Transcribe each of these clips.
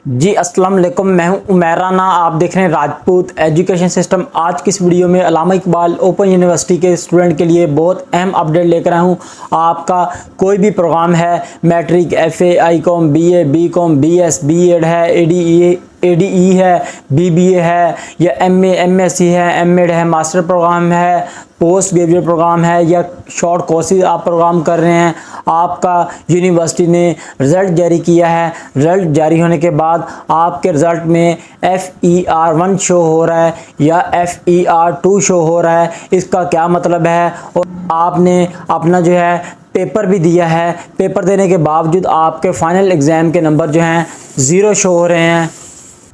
जी अस्सलाम वालेकुम, मैं हूं उमैर राना। आप देख रहे हैं राजपूत एजुकेशन सिस्टम। आज की इस वीडियो में अल्लामा इकबाल ओपन यूनिवर्सिटी के स्टूडेंट के लिए बहुत अहम अपडेट लेकर आया हूं। आपका कोई भी प्रोग्राम है, matric, FA, ICom, BA, BCom, BS, BEd है, एडीई है, बीबीए है, या एमए, एमएससी है, एमएड है, मास्टर प्रोग्राम है, पोस्ट ग्रेजुएट प्रोग्राम है, या शॉर्ट कोर्सेज आप प्रोग्राम कर रहे हैं, आपका यूनिवर्सिटी ने रिज़ल्ट जारी किया है। रिज़ल्ट जारी होने के बाद आपके रिज़ल्ट में FER1 शो हो रहा है या FER2 शो हो रहा है, इसका क्या मतलब है? और आपने अपना जो है पेपर भी दिया है, पेपर देने के बावजूद आपके फाइनल एग्ज़ाम के नंबर जो हैं 0 शो हो रहे हैं।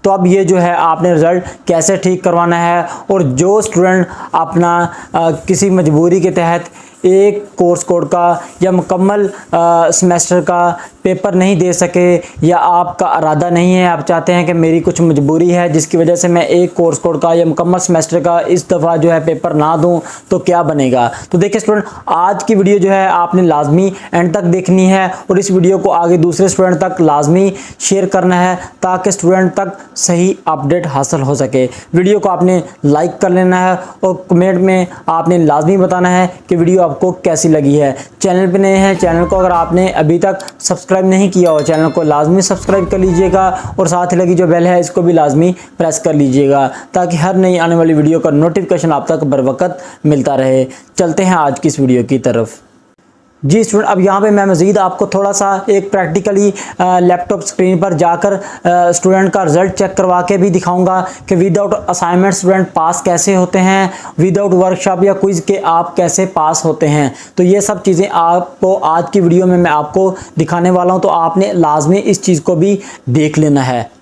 तो अब ये जो है आपने रिज़ल्ट कैसे ठीक करवाना है। और जो स्टूडेंट अपना किसी मजबूरी के तहत एक कोर्स कोड का या मुकम्मल सेमेस्टर का पेपर नहीं दे सके, या आपका इरादा नहीं है, आप चाहते हैं कि मेरी कुछ मजबूरी है जिसकी वजह से मैं एक कोर्स कोड का या मुकम्मल सेमेस्टर का इस दफ़ा जो है पेपर ना दूं, तो क्या बनेगा? तो देखिए स्टूडेंट, आज की वीडियो जो है आपने लाजमी एंड तक देखनी है और इस वीडियो को आगे दूसरे स्टूडेंट तक लाजमी शेयर करना है ताकि स्टूडेंट तक सही अपडेट हासिल हो सके। वीडियो को आपने लाइक कर लेना है और कमेंट में आपने लाजमी बताना है कि वीडियो आपको कैसी लगी है। चैनल पे नए हैं, चैनल को अगर आपने अभी तक सब्सक्राइब नहीं किया हो, चैनल को लाजमी सब्सक्राइब कर लीजिएगा और साथ ही लगी जो बेल है इसको भी लाजमी प्रेस कर लीजिएगा ताकि हर नई आने वाली वीडियो का नोटिफिकेशन आप तक बर वक्त मिलता रहे। चलते हैं आज की इस वीडियो की तरफ। जी स्टूडेंट, अब यहाँ पे मैं मज़ीद आपको थोड़ा सा एक प्रैक्टिकली लैपटॉप स्क्रीन पर जाकर स्टूडेंट का रिज़ल्ट चेक करवा के भी दिखाऊंगा कि विदाउट असाइनमेंट स्टूडेंट पास कैसे होते हैं, विदाउट वर्कशॉप या क्विज़ के आप कैसे पास होते हैं। तो ये सब चीज़ें आपको आज की वीडियो में मैं आपको दिखाने वाला हूँ, तो आपने लाजमी इस चीज़ को भी देख लेना है।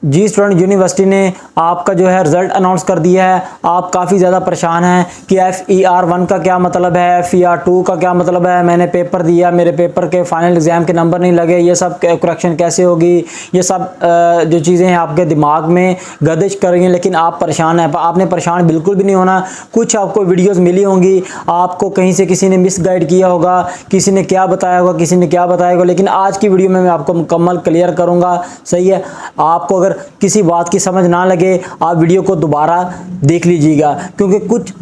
जी स्टूडेंट, यूनिवर्सिटी ने आपका जो है रिज़ल्ट अनाउंस कर दिया है। आप काफ़ी ज़्यादा परेशान हैं कि FER1 का क्या मतलब है, FER2 का क्या मतलब है, मैंने पेपर दिया, मेरे पेपर के फाइनल एग्ज़ाम के नंबर नहीं लगे, ये सब करेक्शन कैसे होगी, ये सब जो चीज़ें हैं आपके दिमाग में गर्दिश कर रही हैं, लेकिन आप परेशान हैं। आपने परेशान बिल्कुल भी नहीं होना। कुछ आपको वीडियोज़ मिली होंगी, आपको कहीं से किसी ने मिस गाइड किया होगा, किसी ने क्या बताया होगा, किसी ने क्या बताया होगा, लेकिन आज की वीडियो में मैं आपको मुकम्मल क्लियर करूँगा। सही है? आपको अगर किसी बात की समझ ना लगे, आप वीडियो को दोबारा देख लीजिएगा, क्योंकि कुछ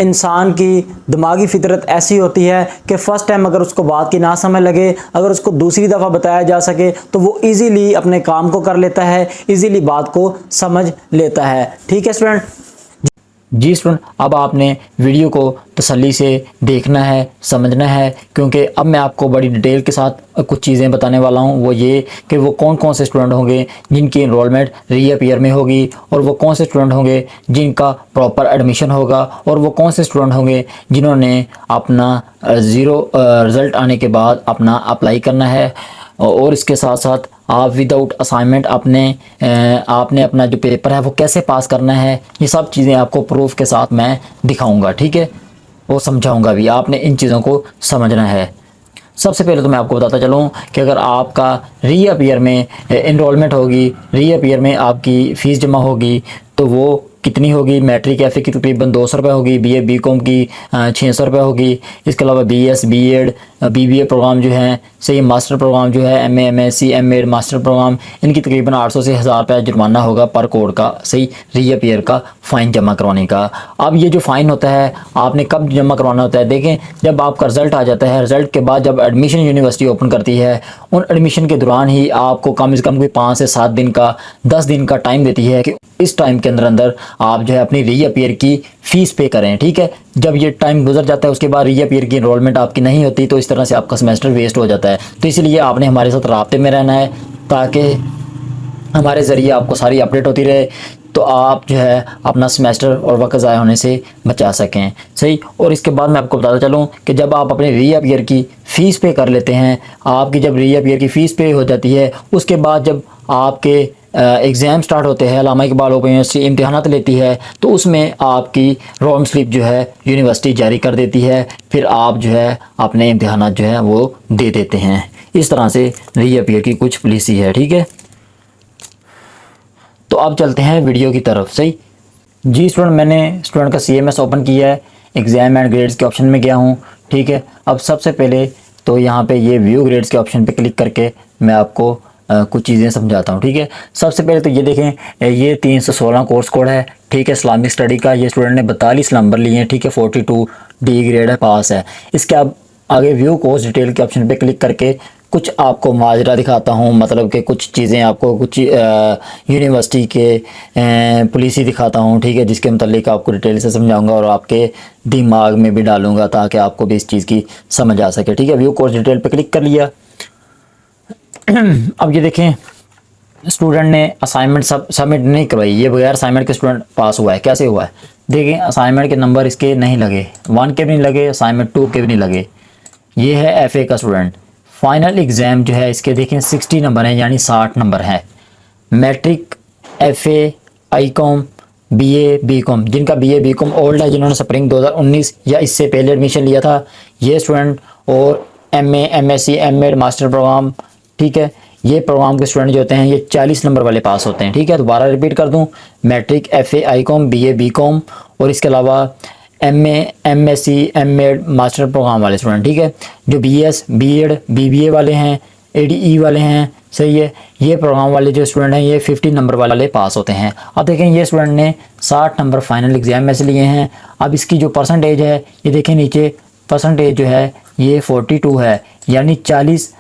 इंसान की दिमागी फितरत ऐसी होती है कि फ़र्स्ट टाइम अगर उसको बात की ना समझ लगे, अगर उसको दूसरी दफ़ा बताया जा सके तो वो इजीली अपने काम को कर लेता है, इजीली बात को समझ लेता है। ठीक है स्टूडेंट? जी स्टूडेंट, अब आपने वीडियो को तसल्ली से देखना है, समझना है, क्योंकि अब मैं आपको बड़ी डिटेल के साथ कुछ चीज़ें बताने वाला हूं। वो ये कि वो कौन कौन से स्टूडेंट होंगे जिनकी इनरोलमेंट रीअपीयर में होगी, और वो कौन से स्टूडेंट होंगे जिनका प्रॉपर एडमिशन होगा, और वो कौन से स्टूडेंट होंगे जिन्होंने अपना ज़ीरो रिज़ल्ट आने के बाद अपना अप्लाई करना है। और इसके साथ साथ आप विदाउट असाइनमेंट आपने अपना जो पेपर है वो कैसे पास करना है, ये सब चीज़ें आपको प्रूफ के साथ मैं दिखाऊंगा। ठीक है? वो समझाऊंगा भी, आपने इन चीज़ों को समझना है। सबसे पहले तो मैं आपको बताता चलूँ कि अगर आपका रीअपीयर में इनरोलमेंट होगी, रीअपीयर में आपकी फ़ीस जमा होगी, तो वो कितनी होगी? मैट्रिक एफ की तकरीबन 200 रुपये होगी, बीए बीकॉम की 600 रुपये होगी। इसके अलावा बीएस, बीएड, बीबीए प्रोग्राम जो हैं, सही मास्टर प्रोग्राम जो है, MA, MSc, MEd, master program, इनकी तकरीबन 800 से 1000 रुपये जुर्माना होगा पर कोड का, सही रीअपीयर का फ़ाइन जमा करवाने का। अब ये जो फ़ाइन होता है आपने कब जमा करवाना होता है? देखें, जब आपका रिज़ल्ट आ जाता है, रिज़ल्ट के बाद जब एडमिशन यूनिवर्सिटी ओपन करती है, उन एडमिशन के दौरान ही आपको कम से कम कोई 5 से 7 दिन का, 10 दिन का टाइम देती है कि इस टाइम के अंदर आप जो है अपनी रीअपीयर की फ़ीस पे करें। ठीक है? जब ये टाइम गुजर जाता है उसके बाद रीअपीयर की इनरोलमेंट आपकी नहीं होती, तो इस तरह से आपका सेमेस्टर वेस्ट हो जाता है। तो इसलिए आपने हमारे साथ राब्ते में रहना है ताकि हमारे ज़रिए आपको सारी अपडेट होती रहे, तो आप जो है अपना सेमेस्टर और वक्त ज़ाया होने से बचा सकें। सही? और इसके बाद मैं आपको बताता चलूँ कि जब आप अपने रीअपीयर की फ़ीस पे कर लेते हैं, आपकी जब रीअपीयर की फ़ीस पे हो जाती है, उसके बाद जब आपके एग्ज़ाम स्टार्ट होते हैं, अल्लामा इकबाल ओपन यूनिवर्सिटी इम्तिहानात लेती है, तो उसमें आपकी रोल स्लिप जो है यूनिवर्सिटी जारी कर देती है। फिर आप जो है अपने इम्तिहानात जो है वो दे देते हैं। इस तरह से रीअपीयर की कुछ पॉलिसी है। ठीक है? तो अब चलते हैं वीडियो की तरफ। सही? जी स्टूडेंट, मैंने स्टूडेंट का CMS ओपन किया है, एग्ज़ाम एंड ग्रेड्स के ऑप्शन में गया हूँ। ठीक है? अब सबसे पहले तो यहाँ पे ये व्यू ग्रेड्स के ऑप्शन पे क्लिक करके मैं आपको कुछ चीज़ें समझाता हूँ, ठीक है। सबसे पहले तो ये देखें, ये 316 कोर्स कोड है, ठीक है, इस्लामिक स्टडी का। ये स्टूडेंट ने 42 नंबर लिए हैं, ठीक है, 42 डी ग्रेड है, पास है। इसके अब आगे व्यू कोर्स डिटेल के ऑप्शन पे क्लिक करके कुछ आपको माजरा दिखाता हूँ, मतलब कि कुछ चीज़ें आपको कुछ यूनिवर्सिटी के पॉलिसी दिखाता हूँ, ठीक है, जिसके मतलब आपको डिटेल से समझाऊंगा और आपके दिमाग में भी डालूंगा ताकि आपको भी इस चीज़ की समझ आ सके, ठीक है। व्यू कोर्स डिटेल पे क्लिक कर लिया। अब ये देखें, स्टूडेंट ने असाइनमेंट सबमिट नहीं करवाई, ये बगैर असाइनमेंट के स्टूडेंट पास हुआ है। कैसे हुआ है देखें, असाइनमेंट के नंबर इसके नहीं लगे, 1 के भी नहीं लगे, असाइनमेंट 2 के भी नहीं लगे। ये है एफए का स्टूडेंट। फाइनल एग्ज़ाम जो है इसके देखें 60 नंबर हैं, यानी 60 नंबर है। Matric, FA, ICom, BA, BCom, जिनका बीए बीकॉम ओल्ड है, जिन्होंने स्प्रिंग 2019 या इससे पहले एडमिशन लिया था, ये स्टूडेंट, और MA, MSc, MEd, master program, ठीक है, ये प्रोग्राम के स्टूडेंट जो होते हैं ये 40 नंबर वाले पास होते हैं, ठीक है। दोबारा रिपीट कर दूं, matric, FA, ICom, BA, BCom और इसके अलावा MA, MSc, MEd, master program वाले स्टूडेंट, ठीक है। जो बीएस, बीएड, बीबीए वाले हैं, एडीई वाले हैं, सही है, ये प्रोग्राम वाले जो स्टूडेंट हैं ये 50 नंबर वाले पास होते हैं। अब देखें, ये स्टूडेंट ने 60 नंबर फाइनल एग्जाम में से लिए हैं। अब इसकी जो परसेंटेज है ये देखें नीचे, परसेंटेज जो है ये 42 है, यानी 40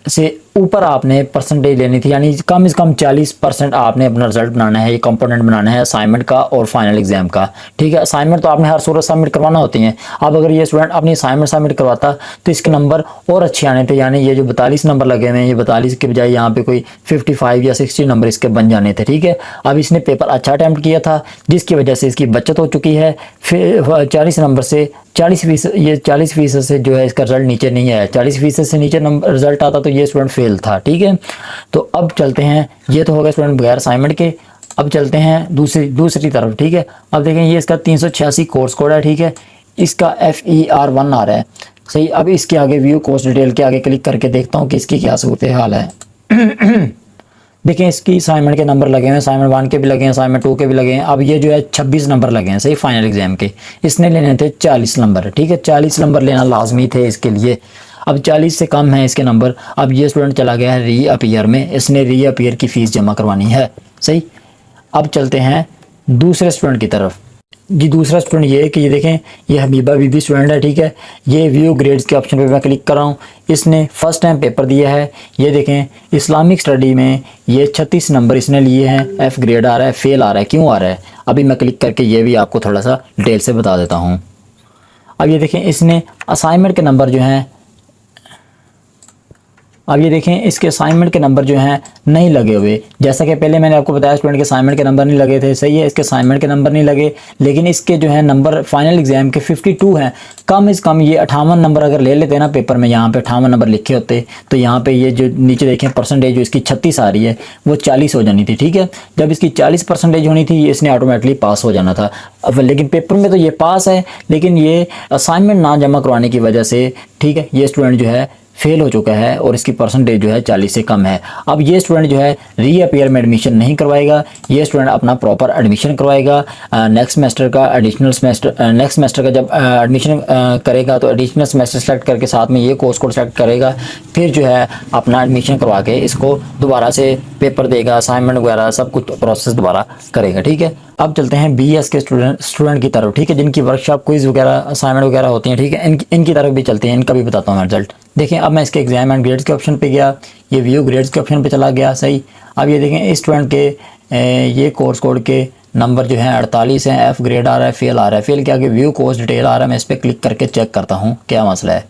से ऊपर आपने परसेंटेज लेनी थी, यानी कम से कम 40% आपने अपना रिजल्ट बनाना है, ये कंपोनेंट बनाना है असाइनमेंट का और फाइनल एग्जाम का, ठीक है। असाइनमेंट तो आपने हर सूरत सबमिट करवाना होती है। अब अगर ये स्टूडेंट अपनी असाइनमेंट सबमिट करवाता तो इसके नंबर और अच्छे आने थे, यानी ये जो 42 नंबर लगे हुए हैं, ये 42 के बजाय यहाँ पे कोई 55 या 60 नंबर इसके बन जाने थे, ठीक है। अब इसने पेपर अच्छा अटैम्प्ट किया था, जिसकी वजह से इसकी बचत हो चुकी है। फिर 40 नंबर से 40%, ये 40% से जो है इसका रिजल्ट नीचे नहीं आया। 40% से नीचे नंबर रिजल्ट आता तो ये स्टूडेंट फेल था, ठीक है। तो अब चलते हैं, ये तो होगा स्टूडेंट बगैर असाइनमेंट के। अब चलते हैं दूसरी तरफ, ठीक है। अब देखें, ये इसका 386 कोर्स कोड है, ठीक है, इसका FER1 आ रहा है, सही। अब इसके आगे व्यू कोर्स डिटेल के आगे क्लिक करके देखता हूँ कि इसकी क्या सूरत हाल है। देखें, इसकी असाइनमेंट के नंबर लगे हैं, असाइनमेंट 1 के भी लगे हैं, असाइनमेंट 2 के भी लगे हैं। अब ये जो है 26 नंबर लगे हैं, सही, फाइनल एग्जाम के। इसने लेने थे 40 नंबर, ठीक है, 40 नंबर लेना लाजमी थे इसके लिए। अब 40 से कम है इसके नंबर। अब ये स्टूडेंट चला गया है रीअपीयर में, इसने रीअपीयर की फ़ीस जमा करवानी है, सही। अब चलते हैं दूसरे स्टूडेंट की तरफ जी। दूसरा स्टूडेंट ये है कि ये देखें, ये हबीबा बीबी स्टूडेंट है, ठीक है। ये व्यू ग्रेड्स के ऑप्शन पे मैं क्लिक कर रहा हूँ। इसने फर्स्ट टाइम पेपर दिया है, ये देखें, इस्लामिक स्टडी में ये 36 नंबर इसने लिए हैं। F ग्रेड आ रहा है, फेल आ रहा है, क्यों आ रहा है अभी मैं क्लिक करके ये भी आपको थोड़ा सा डिटेल से बता देता हूँ। अब ये देखें, इसने असाइनमेंट के नंबर जो हैं, अब ये देखें इसके असाइनमेंट के नंबर जो हैं नहीं लगे हुए। जैसा कि पहले मैंने आपको बताया स्टूडेंट के असाइनमेंट के नंबर नहीं लगे थे, सही है, इसके असाइनमेंट के नंबर नहीं लगे, लेकिन इसके जो है नंबर फाइनल एग्जाम के 52 हैं। कम से कम ये 58 नंबर अगर ले लेते ना पेपर में, यहाँ पे 58 नंबर लिखे होते तो यहाँ पे ये जो नीचे देखें परसेंटेज जो इसकी 36 आ रही है वो 40 हो जानी थी, ठीक है। जब इसकी 40% होनी थी, ये इसने ऑटोमेटिकली पास हो जाना था। अब लेकिन पेपर में तो ये पास है, लेकिन ये असाइनमेंट ना जमा करवाने की वजह से, ठीक है, ये स्टूडेंट जो है फेल हो चुका है और इसकी परसेंटेज जो है 40 से कम है। अब ये स्टूडेंट जो है रीअपीयर में एडमिशन नहीं करवाएगा, ये स्टूडेंट अपना प्रॉपर एडमिशन करवाएगा। नेक्स्ट सेमेस्टर का एडिशनल सेमेस्टर, नेक्स्ट सेमेस्टर का जब एडमिशन करेगा तो एडिशनल सेमेस्टर सेलेक्ट करके साथ में ये कोर्स कोड सेलेक्ट करेगा, फिर जो है अपना एडमिशन करवा के इसको दोबारा से पेपर देगा, असाइनमेंट वगैरह सब कुछ प्रोसेस दोबारा करेगा, ठीक है। अब चलते हैं BS के स्टूडेंट की तरफ, ठीक है, जिनकी वर्कशॉप क्विज वगैरह असाइनमेंट वगैरह होती हैं, ठीक है। इनकी तरफ भी चलते हैं, इनका भी बताता हूँ मैं रिजल्ट। देखें, अब मैं इसके एग्जाम एंड ग्रेड्स के ऑप्शन पे गया, ये व्यू ग्रेड्स के ऑप्शन पे चला गया, सही। अब ये देखें, इस स्टूडेंट के ये कोर्स कोड के नंबर जो हैं 48 हैं। F ग्रेड आ रहा है, फेल आ रहा है, फेल के आगे व्यू कोर्स डिटेल आ रहा है। मैं इस पर क्लिक करके चेक करता हूँ क्या मसला है।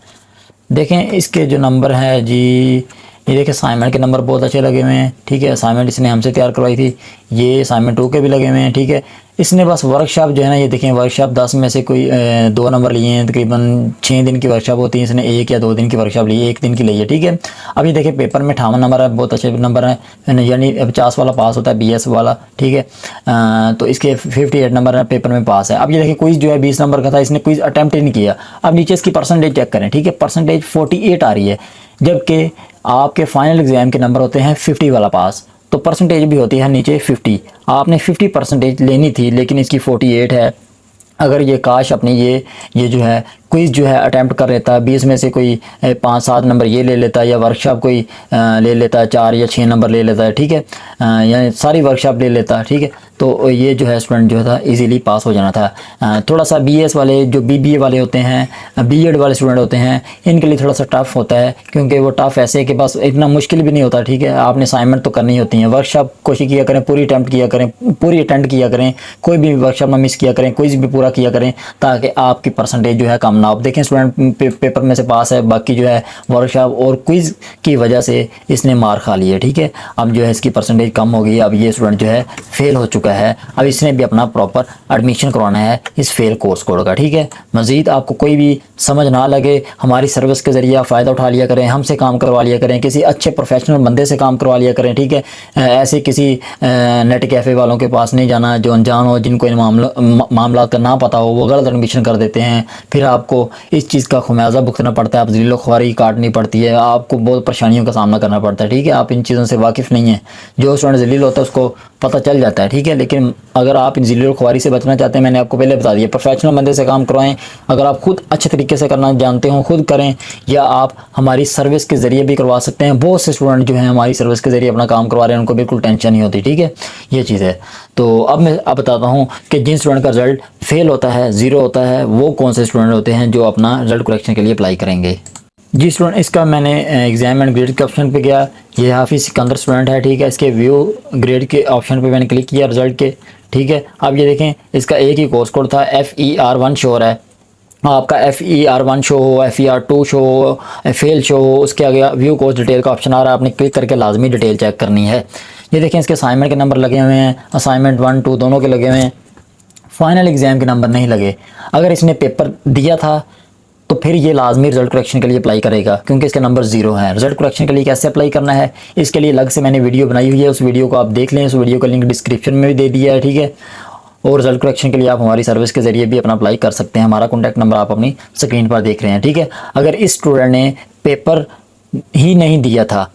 देखें, इसके जो नंबर है जी, ये देखिए असाइनमेंट के नंबर बहुत अच्छे लगे हुए हैं, ठीक है। असाइनमेंट इसने हमसे तैयार करवाई थी, ये असाइनमेंट 2 के भी लगे हुए हैं, ठीक है। इसने बस वर्कशॉप जो है ना, ये देखें वर्कशॉप 10 में से कोई 2 नंबर लिए हैं। तकरीबन 6 दिन की वर्कशॉप होती है, इसने 1 या 2 दिन की वर्कशॉप ली है, 1 दिन की ली है, ठीक है। अब ये देखें पेपर में 58 नंबर है, बहुत अच्छे नंबर हैं, यानी 50 वाला पास होता है BS वाला, ठीक है। तो इसके 58 नंबर है, पेपर में पास है। अब ये देखें क्विज जो है 20 नंबर का था, इसने क्विज अटैम्प्ट ही नहीं किया। अब नीचे इसकी परसेंटेज चेक करें, ठीक है, परसेंटेज 48 आ रही है, जबकि आपके फाइनल एग्जाम के नंबर होते हैं 50 वाला पास, तो परसेंटेज भी होती है नीचे 50। आपने 50% लेनी थी, लेकिन इसकी 48 है। अगर ये काश अपनी ये जो है क्विज़ जो है अटैम्प्ट कर लेता है, 20 में से कोई 5-7 नंबर ये ले लेता है, या वर्कशॉप कोई ले लेता है 4 या 6 नंबर ले लेता है, ठीक है, यानी सारी वर्कशॉप ले लेता है, ठीक है, तो ये जो है स्टूडेंट जो था इजीली पास हो जाना था। थोड़ा सा बीएस वाले जो बीबीए वाले होते हैं, बीएड वाले स्टूडेंट होते हैं, इनके लिए थोड़ा सा टफ होता है, क्योंकि वो टफ ऐसे कि बस इतना मुश्किल भी नहीं होता, ठीक है, आपने असाइनमेंट तो करनी होती है, वर्कशॉप कोशिश किया करें, पूरी अटैम्प्ट किया करें, पूरी अटेंड किया करें, कोई भी वर्कशॉप ना मिस किया करें, क्विज भी पूरा किया करें, ताकि आपकी परसेंटेज जो है कम ना हो। देखें स्टूडेंट पेपर में से पास है, बाकी जो है वर्कशॉप और क्विज की वजह से इसने मार खा ली है, ठीक है, अब जो है इसकी परसेंटेज कम हो गई, अब ये स्टूडेंट जो है फेल हो चुका है। अब इसने भी अपना प्रॉपर एडमिशन करवाना है इस फेल कोर्स कोड का, ठीक है। मज़ीद आपको कोई भी समझ ना लगे, हमारी सर्विस के ज़रिए आप फ़ायदा उठा लिया करें, हमसे काम करवा लिया करें, किसी अच्छे प्रोफेशनल बंदे से काम करवा लिया करें, ठीक है। ऐसे किसी नेट कैफ़े वालों के पास नहीं जाना जो अनजान हो, जिनको इन मामला का ना पता हो, वो गलत एडमिशन कर देते हैं, फिर आपको इस चीज़ का खुमियाजा भुगतना पड़ता है, आप ज़लील ख्वारी काटनी पड़ती है, आपको बहुत परेशानियों का सामना करना पड़ता है, ठीक है। आप इन चीज़ों से वाकिफ़ नहीं हैं, जो स्टूडेंट ज़लील होता है उसको पता चल जाता है, ठीक है। लेकिन अगर आप इन ज़लील ख्वारी से बचना चाहते हैं, मैंने आपको पहले बता दिया, प्रोफेशनल बंदे से काम करवाएं। अगर आप खुद अच्छे तरीके से करना जानते हो खुद करें, या आप हमारी सर्विस के ज़रिए भी करवा सकते हैं। बहुत से स्टूडेंट जो हैं हमारी सर्विस के ज़रिए अपना काम करवा रहे हैं, उनको बिल्कुल टेंशन नहीं होती, ठीक है, ये चीज़ है। तो अब मैं बताता हूँ कि जिन स्टूडेंट का रिजल्ट फेल होता है, ज़ीरो होता है, वो कौन से स्टूडेंट होते हैं जो अपना रिजल्ट करेक्शन के लिए अप्लाई करेंगे। जी स्टूडेंट, इसका मैंने एग्जाम एंड ग्रेड के ऑप्शन पे गया, ये हाफिज़ सिकंदर स्टूडेंट है, ठीक है। इसके व्यू ग्रेड के ऑप्शन पे मैंने क्लिक किया रिजल्ट के, ठीक है। अब ये देखें, इसका एक ही कोर्स कोड था, FER1 शो हो रहा है, आपका FER1 शो हो, FER2 शो हो, फेल शो हो, उसके आगे व्यू कोर्स डिटेल का ऑप्शन आ रहा है, आपने क्लिक करके लाजमी डिटेल चेक करनी है। ये देखें, इसके असाइनमेंट के नंबर लगे हुए हैं, असाइनमेंट 1, 2 दोनों के लगे हुए हैं, फाइनल एग्ज़ाम के नंबर नहीं लगे। अगर इसने पेपर दिया था तो फिर ये लाजमी रिजल्ट करेक्शन के लिए अप्लाई करेगा, क्योंकि इसके नंबर 0 हैं। रिजल्ट करेक्शन के लिए कैसे अप्लाई करना है, इसके लिए अलग से मैंने वीडियो बनाई हुई है, उस वीडियो को आप देख लें, उस वीडियो का लिंक डिस्क्रिप्शन में भी दे दिया है, ठीक है। और रिजल्ट करेक्शन के लिए आप हमारी सर्विस के ज़रिए भी अपना अप्लाई कर सकते हैं। हमारा कॉन्टैक्ट नंबर आप अपनी स्क्रीन पर देख रहे हैं, ठीक है। अगर इस स्टूडेंट ने पेपर ही नहीं दिया था,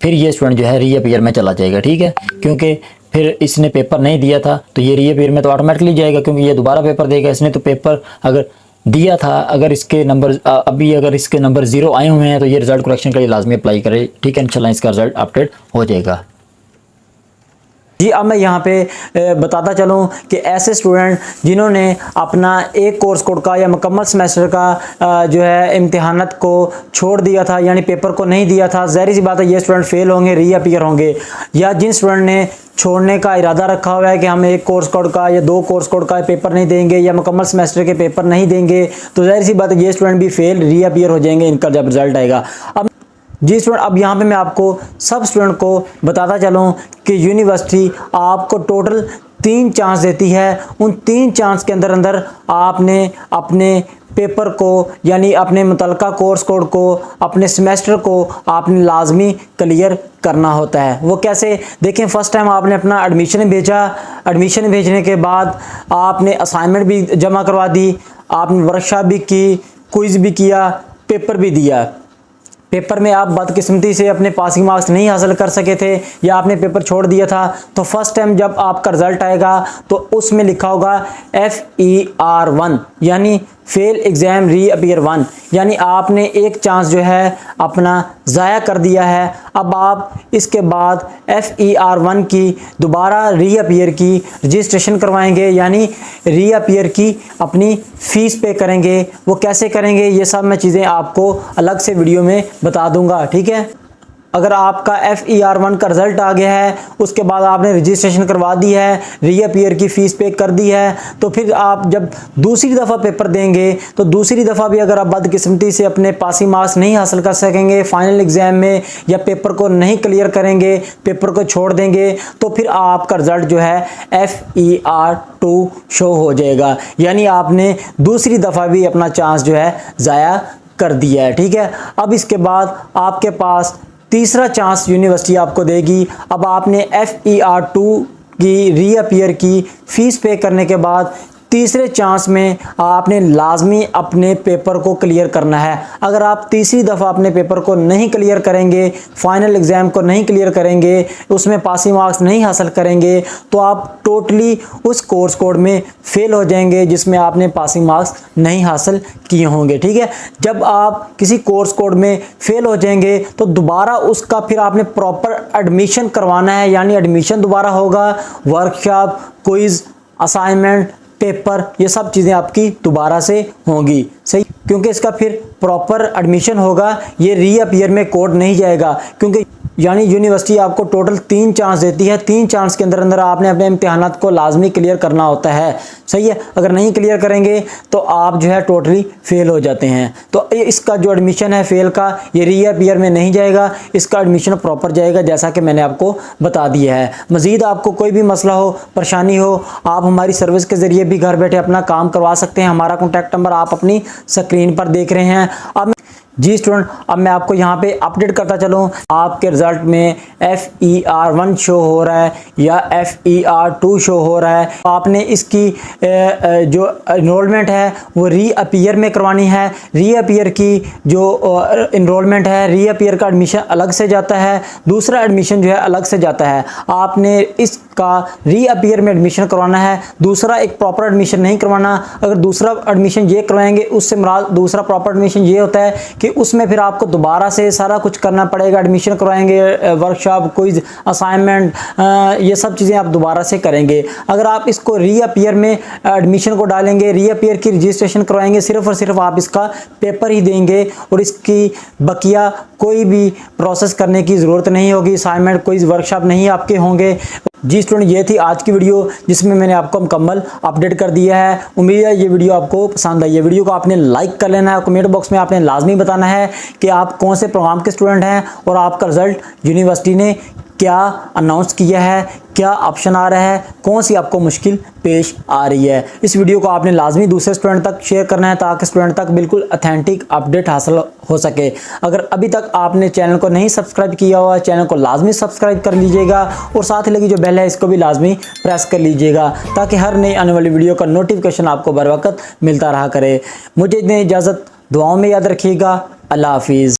फिर ये स्टूडेंट जो है रीअपीयर में चला जाएगा, ठीक है, क्योंकि फिर इसने पेपर नहीं दिया था तो ये रीअपीयर में तो ऑटोमेटिकली जाएगा, क्योंकि ये दोबारा पेपर देगा। इसने तो पेपर अगर दिया था, अगर इसके नंबर अभी अगर इसके नंबर 0 आए हुए हैं तो ये रिजल्ट करेक्शन के लिए लाजमी अप्लाई करे, ठीक है। इंशाल्लाह इसका रिजल्ट अपडेट हो जाएगा। जी, अब मैं यहाँ पे बताता चलूँ कि ऐसे स्टूडेंट जिन्होंने अपना एक कोर्स कोड का या मुकम्मल सेमेस्टर का जो है इम्तिहानात को छोड़ दिया था, यानी पेपर को नहीं दिया था, ज़ाहिर सी बात है ये स्टूडेंट फेल होंगे, रीअपीयर होंगे। या जिन स्टूडेंट ने छोड़ने का इरादा रखा हुआ है कि हम एक कोर्स कोड का या 2 कोर्स कोड का पेपर नहीं देंगे या मुकम्मल सेमेस्टर के पेपर नहीं देंगे, तो ज़ाहिर सी बात है ये स्टूडेंट भी फेल रीअपीयर हो जाएंगे इनका जब रिजल्ट आएगा। अब जी स्टूडेंट, अब यहाँ पे मैं आपको सब स्टूडेंट को बताता चलूँ कि यूनिवर्सिटी आपको टोटल 3 चांस देती है। उन 3 चांस के अंदर आपने अपने पेपर को, यानी अपने मुतलका कोर्स कोड को, अपने सेमेस्टर को आपने लाजमी क्लियर करना होता है। वो कैसे, देखें, फ़र्स्ट टाइम आपने अपना एडमिशन भेजा, एडमिशन भेजने के बाद आपने असाइनमेंट भी जमा करवा दी, आपने वर्कशॉप भी की, क्विज़ भी किया, पेपर भी दिया। पेपर में आप बदकिस्मती से अपने पासिंग मार्क्स नहीं हासिल कर सके थे या आपने पेपर छोड़ दिया था, तो फर्स्ट टाइम जब आपका रिज़ल्ट आएगा तो उसमें लिखा होगा FER1, यानी फेल एग्ज़ाम रीअपीयर 1, यानी आपने एक चांस जो है अपना ज़ाया कर दिया है। अब आप इसके बाद FER1 की दोबारा रीअपीयर की रजिस्ट्रेशन करवाएंगे, यानी रीअपीयर की अपनी फ़ीस पे करेंगे। वो कैसे करेंगे ये सब मैं चीज़ें आपको अलग से वीडियो में बता दूंगा, ठीक है। अगर आपका FER1 का रिज़ल्ट आ गया है, उसके बाद आपने रजिस्ट्रेशन करवा दी है, रीअपीयर की फ़ीस पे कर दी है, तो फिर आप जब दूसरी दफ़ा पेपर देंगे तो दूसरी दफ़ा भी अगर आप बदकिस्मती से अपने पासिंग मार्क्स नहीं हासिल कर सकेंगे फाइनल एग्ज़ाम में, या पेपर को नहीं क्लियर करेंगे, पेपर को छोड़ देंगे, तो फिर आपका रिज़ल्ट जो है FER2 शो हो जाएगा, यानी आपने दूसरी दफ़ा भी अपना चांस जो है ज़ाया कर दिया है, ठीक है। अब इसके बाद आपके पास तीसरा चांस यूनिवर्सिटी आपको देगी। अब आपने FER2 की रीअपीयर की फ़ीस पे करने के बाद तीसरे चांस में आपने लाजमी अपने पेपर को क्लियर करना है। अगर आप तीसरी दफ़ा अपने पेपर को नहीं क्लियर करेंगे, फाइनल एग्ज़ाम को नहीं क्लियर करेंगे, उसमें पासिंग मार्क्स नहीं हासिल करेंगे, तो आप टोटली उस कोर्स कोड में फ़ेल हो जाएंगे जिसमें आपने पासिंग मार्क्स नहीं हासिल किए होंगे। ठीक है, जब आप किसी कोर्स कोड में फ़ेल हो जाएंगे तो दोबारा उसका फिर आपने प्रॉपर एडमिशन करवाना है, यानी एडमिशन दोबारा होगा, वर्कशॉप, क्विज़, असाइनमेंट, पेपर, ये सब चीज़ें आपकी दोबारा से होंगी। सही, क्योंकि इसका फिर प्रॉपर एडमिशन होगा, ये रीअपीयर में कोड नहीं जाएगा। क्योंकि यानी यूनिवर्सिटी आपको टोटल 3 चांस देती है, 3 चांस के अंदर अंदर आपने अपने इम्तिहानात को लाजमी क्लियर करना होता है। सही है, अगर नहीं क्लियर करेंगे तो आप जो है टोटली फेल हो जाते हैं। तो इसका जो एडमिशन है फेल का, ये रीअपीयर में नहीं जाएगा, इसका एडमिशन प्रॉपर जाएगा, जैसा कि मैंने आपको बता दिया है। मज़ीद आपको कोई भी मसला हो, परेशानी हो, आप हमारी सर्विस के ज़रिए भी घर बैठे अपना काम करवा सकते हैं। हमारा कॉन्टैक्ट नंबर आप अपनी स्क्रीन पर देख रहे हैं। अब जी स्टूडेंट, अब मैं आपको यहाँ पे अपडेट करता चलूँ, आपके रिज़ल्ट में FER1 शो हो रहा है या FER2 शो हो रहा है। आपने इसकी जो इनरोलमेंट है वो रीअपीयर में करवानी है। रीअपीयर की जो इनरोलमेंट है, रीअपीयर का एडमिशन अलग से जाता है, दूसरा एडमिशन जो है अलग से जाता है। आपने इसका रीअपीयर में एडमिशन करवाना है, दूसरा एक प्रॉपर एडमिशन नहीं करवाना। अगर दूसरा एडमिशन ये करवाएंगे, उससे मुराद दूसरा प्रॉपर एडमिशन ये होता है कि उसमें फिर आपको दोबारा से सारा कुछ करना पड़ेगा। एडमिशन करवाएंगे, वर्कशॉप, क्विज, असाइनमेंट, ये सब चीज़ें आप दोबारा से करेंगे। अगर आप इसको रीअपीयर में एडमिशन को डालेंगे, रीअपीयर की रजिस्ट्रेशन करवाएंगे, सिर्फ और सिर्फ आप इसका पेपर ही देंगे और इसकी बकिया कोई भी प्रोसेस करने की ज़रूरत नहीं होगी। असाइनमेंट, क्विज, वर्कशॉप नहीं आपके होंगे। जी स्टूडेंट, ये थी आज की वीडियो जिसमें मैंने आपको मुकम्मल अपडेट कर दिया है। उम्मीद है ये वीडियो आपको पसंद आई है। वीडियो को आपने लाइक कर लेना है, कमेंट बॉक्स में आपने लाजमी बताना है कि आप कौन से प्रोग्राम के स्टूडेंट हैं और आपका रिज़ल्ट यूनिवर्सिटी ने क्या अनाउंस किया है, क्या ऑप्शन आ रहा है, कौन सी आपको मुश्किल पेश आ रही है। इस वीडियो को आपने लाजमी दूसरे स्टूडेंट तक शेयर करना है ताकि स्टूडेंट तक बिल्कुल ऑथेंटिक अपडेट हासिल हो सके। अगर अभी तक आपने चैनल को नहीं सब्सक्राइब किया हुआ, चैनल को लाजमी सब्सक्राइब कर लीजिएगा और साथ ही लगी जो बेल है इसको भी लाजमी प्रेस कर लीजिएगा ताकि हर नई आने वाली वीडियो का नोटिफिकेशन आपको बर वक्त मिलता रहा करे। मुझे इतनी इजाज़त, दुआओं में याद रखिएगा। अल्लाह हाफिज़।